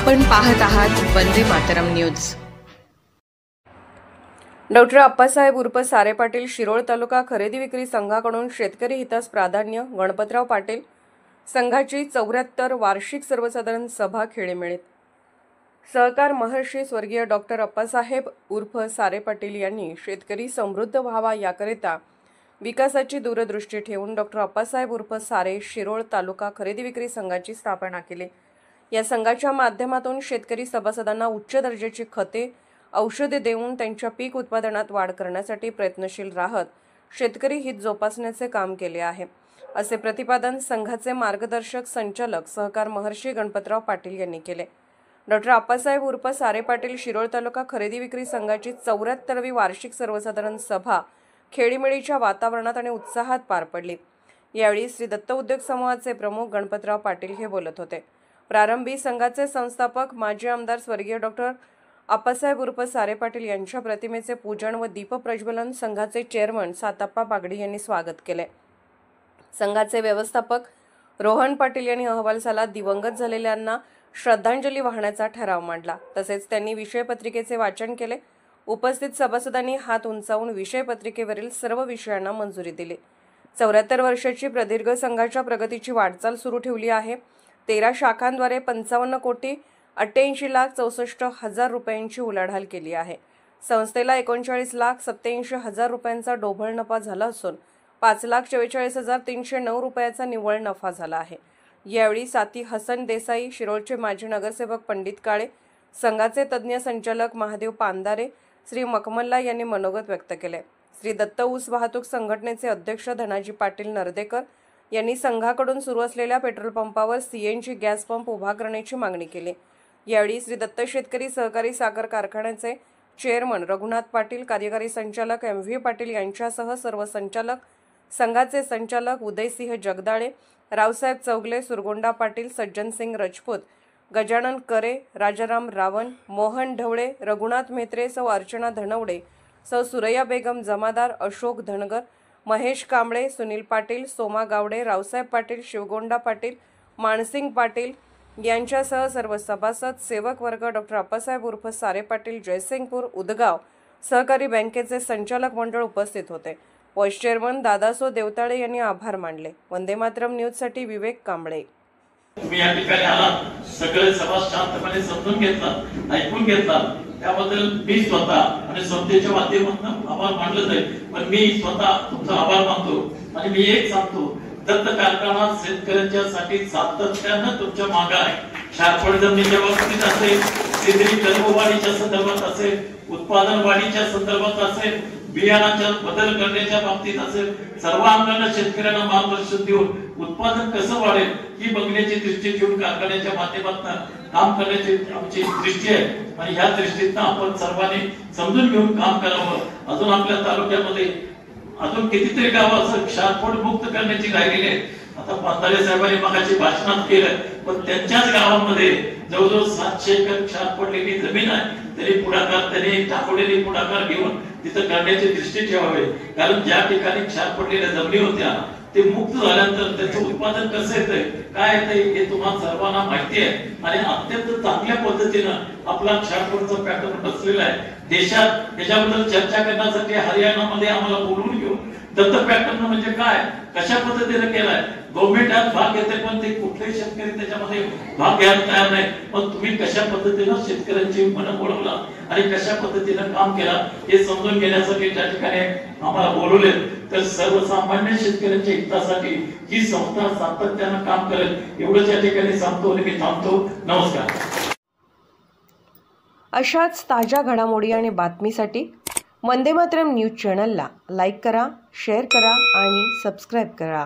आपण पाहत आहात वंदे मातरम न्यूज। डॉक्टर अप्पासाहेब उर्फ सारे पाटील शिरोळ तालुका खरेदी विक्री संघाकडून शेतकरी हितास प्राधान्य गणपतराव पाटील संघाची 74 वार्षिक सर्वसाधारण सभा खेडेमेळीत। सहकार महर्षी स्वर्गीय डॉक्टर अप्पासाहेब उर्फ सारे पाटील यांनी शेतकरी समृद्ध व्हावा याकरिता विकासाची दूरदृष्टी ठेवून डॉक्टर अप्पासाहेब उर्फ सारे शिरोळ तालुका खरेदी विक्री संघाची स्थापना केली। या संघाच्या माध्यमातून शेतकरी सभासदांना उच्च दर्जाची खते औषधे देऊन त्यांच्या पीक उत्पादनात वाढ करण्यासाठी प्रयत्नशील राहत शेतकरी हित जोपासण्याचे काम केले आहे, असे प्रतिपादन संघाचे मार्गदर्शक संचालक सहकार महर्षी गणपतराव पाटील यांनी केले। डॉक्टर अप्पासाहेब उर्फ सारे पाटील शिरोळ तालुका खरेदी विक्री संघाची 74वी वार्षिक सर्वसाधारण सभा खेडीमेळीच्या वातावरणात आणि उत्साहात पार पडली। यावेळी श्री दत्त उद्योग समूहाचे प्रमुख गणपतराव पाटील हे बोलत होते। प्रारंभी संघाचे संस्थापक माजी आमदार स्वर्गीय डॉक्टर अप्पासाहेब उर्फ सारे पाटील यांच्या प्रतिमेचे पूजन व दीप प्रज्वलन संघाचे चेअरमन साताप्पा बागडी यांनी स्वागत केले। संघाचे व्यवस्थापक रोहन पाटील यांनी अहवालसालात दिवंगत झालेल्यांना श्रद्धांजली वाहण्याचा ठराव मांडला। तसेच त्यांनी विषयपत्रिकेचे वाचन केले। उपस्थित सभासदांनी हात उंचावून विषयपत्रिकेवरील सर्व विषयांना मंजुरी दिली। 74 वर्षाची प्रदीर्घ संघाच्या प्रगतीची वाटचाल सुरू ठेवली आहे। 13 शाखांद्वारे 55,88,64,000 रुपयांची उलाढाल केली आहे। संस्थेला 39,87,000 रुपयांचा ढोबळ नफा झाला असून 5,44,309 रुपयाचा निव्वळ नफा झाला आहे। यावेळी साथी हसन देसाई, शिरोळचे माजी नगरसेवक पंडित काळे, संघाचे तज्ज्ञ संचालक महादेव पांदारे, श्री मकमल्ला यांनी मनोगत व्यक्त केले। श्री दत्त ऊस वाहतूक संघटनेचे अध्यक्ष धनाजी पाटील नरदेकर यांनी संघाकडून सुरू असलेल्या पेट्रोल पंपावर CNG गॅस पंप उभा करण्याची मागणी केली। यावेळी श्री दत्त शेतकरी सहकारी साखर कारखान्याचे चेअरमन रघुनाथ पाटील, कार्यकारी संचालक MV पाटील यांच्यासह सर्व संचालक, संघाचे संचालक उदयसिंह जगदाळे, रावसाहेब चौगले, सुरगोंडा पाटील, सज्जनसिंग राजपूत, गजानन करे, राजाराम रावण, मोहन ढवळे, रघुनाथ मेहत्रे, सौ अर्चना धनवडे, सौ सुरैया बेगम जमादार, अशोक धनगर, महेश कांबळे, सुनील पाटील, सोमा गावडे, रावसाहेब पाटील, शिवगोंडा पाटील, मानसिंग पाटील यांच्यासह सर्व सभासद, सेवक वर्ग, डॉक्टर अप्पासाहेब उर्फ सारे पाटील, जयसिंगपूर उदगाव सहकारी बँकेचे संचालक मंडळ उपस्थित होते। व्हाईस चेअरमन दादासो देवताळे यांनी आभार मानले। वंदे मातरम न्यूजसाठी विवेक कांबळे। तुम्ही या ठिकाणी आलात, सगळे सभा शांतपणे समजून घेतला, ऐकून घेतला, त्याबद्दल मी स्वतः आणि संस्थेच्या माध्यमातून आभार मानलं जाईल। पण मी स्वतः तुमचा आभार मानतो आणि मी एक सांगतो, दत्त कारखाना शेतकऱ्यांच्यासाठी सातत्यानं तुमच्या मागे आहे। शारपड जमिनीच्या बाबतीत असेल, सेंद्रिय कर्मवाढीच्या संदर्भात असेल, उत्पादन वाढीच्या संदर्भात असेल, बियाणाच्या बदल करण्याच्या बाबतीत असेल, सर्वांगाने शेतकऱ्यांना मार्गदर्शन देऊन उत्पादन कसं वाढेल ही बघण्याची दृष्टी घेऊन कारखान्याच्या माध्यमातून काम करण्याची आमची दृष्टी आहे आणि ह्या दृष्टीतून आपण सर्वांनी समजून घेऊन काम करावं। अजून आपल्या तालुक्यामध्ये अजून कितीतरी गावं असं क्षारफोड मुक्त करण्याची राहिलेली आहेत। आता पांदारे साहेबांनी मगाशी भाषणात केलं, पण त्यांच्याच गावामध्ये जवळजवळ 700 एकर क्षारफोडलेली जमीन आहे। तरी पुढाकार त्यांनी टाकलेली पुढाकार घेऊन तिथं करण्याची दृष्टी ठेवावी, कारण ज्या ठिकाणी क्षारफोडलेल्या जमिनी होत्या ते मुक्त झाल्यानंतर त्याचं उत्पादन कसं येतंय, काय येतंय हे तुम्हाला सर्वांना माहिती आहे आणि अत्यंत चांगल्या पद्धतीनं आपला क्षारफोडचा पॅटर्न बसलेला आहे। देशात त्याच्याबद्दल चर्चा करण्यासाठी हरियाणामध्ये आम्हाला बोलवून घेऊन दत्त पॅटर्न म्हणजे काय, कशा पद्धतीने केलाय, गव्हर्नमेंट यात भाग घेते पण ते कुठलेही शेतकरी त्याच्यामध्ये भाग घ्यायला तयार नाही। पण तुम्ही कशा पद्धतीनं शेतकऱ्यांची मन वळवला आणि कशा पद्धतीनं काम केला हे समजून घेण्यासाठी त्या ठिकाणी आम्हाला बोलवले। तर सर्वसामान्य शेतकऱ्यांच्या हितासाठी ही संस्था सातत्यानं काम करेल एवढंच या ठिकाणी सांगतो आणि मी थांबतो। नमस्कार। अशाच ताज्या घडामोडी आणि बातमीसाठी वंदे मातरम न्यूज चॅनलला लाईक करा, शेअर करा आणि सबस्क्राईब करा।